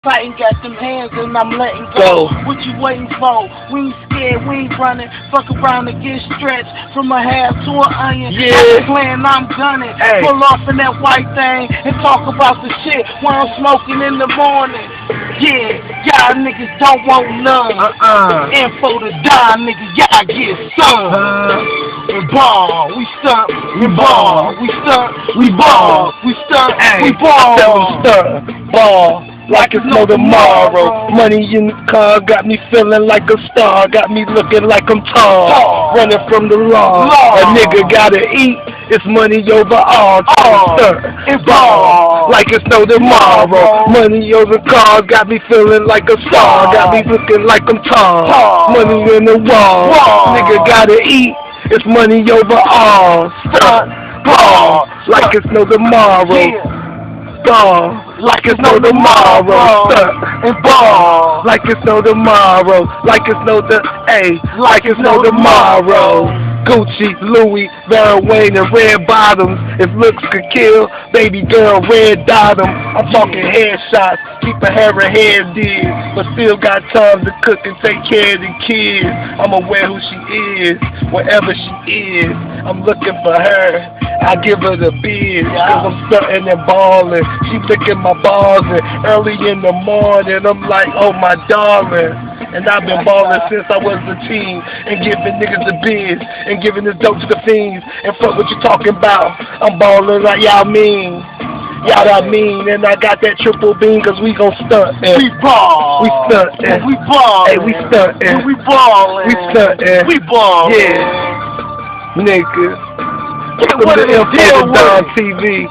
fighting, got them hands and I'm letting go. What you waiting for? We ain't scared, we ain't running. Fuck around and get stretched from a half to an onion. I'm playing, I'm gunning. Pull off in that white thing and talk about the shit while I'm smoking in the morning. Yeah, y'all niggas don't want none. Info to die, nigga, y'all get some. We ball, we stunt, we ball, we stunt, we ball, we stunt, we ball. I tell them stunt, ball, like it's no tomorrow. Money in the car got me feeling like a star, got me looking like I'm tall. Running from the law, a nigga gotta eat. It's money over all. Stunt, ball, like it's no tomorrow. Money over cars got me feeling like a star, got me looking like I'm tall. Money in the wall, nigga gotta eat. It's money over all. Stunt, ball, like it's no tomorrow. Ball, like it's no tomorrow. Stunt and ball, like it's no tomorrow. Like it's no like it's no tomorrow. Gucci, Louis, Vera Wayne, and red bottoms. If looks could kill, baby girl, red bottom. I'm talking headshots, keep a hair and hair did, but still got time to cook and take care of the kids. I'm aware who she is, wherever she is. I'm looking for her. I give her the biz, cause I'm stunting and balling. She licking my balls, and early in the morning, I'm like, oh my darling. And I've been balling since I was a teen, and giving niggas the biz, and giving this dope to the fiends. And fuck what you talking about, I'm balling like y'all mean. Y'all I mean, and I got that triple beam, cause we gon' stunt. We ball. We stunt. We ball. Hey, we stunt. We ball. We stunt. We ball. Yeah. Nigga. What the info on TV.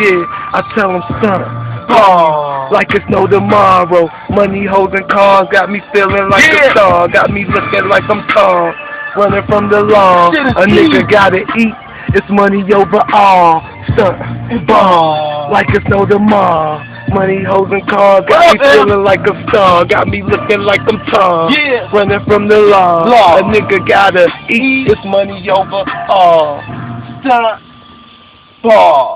Yeah, I tell them stunt. Like it's no tomorrow. Money, hoes, and cars got me feeling like a star. Got me looking like I'm tall. Running from the law. A nigga gotta eat. It's money over all. Stunt and ball. Like it's no tomorrow. Money, hoes, and cars got me feeling like a star. Got me looking like I'm tall. Running from the law. A nigga gotta eat. It's money over all. Stunt ball.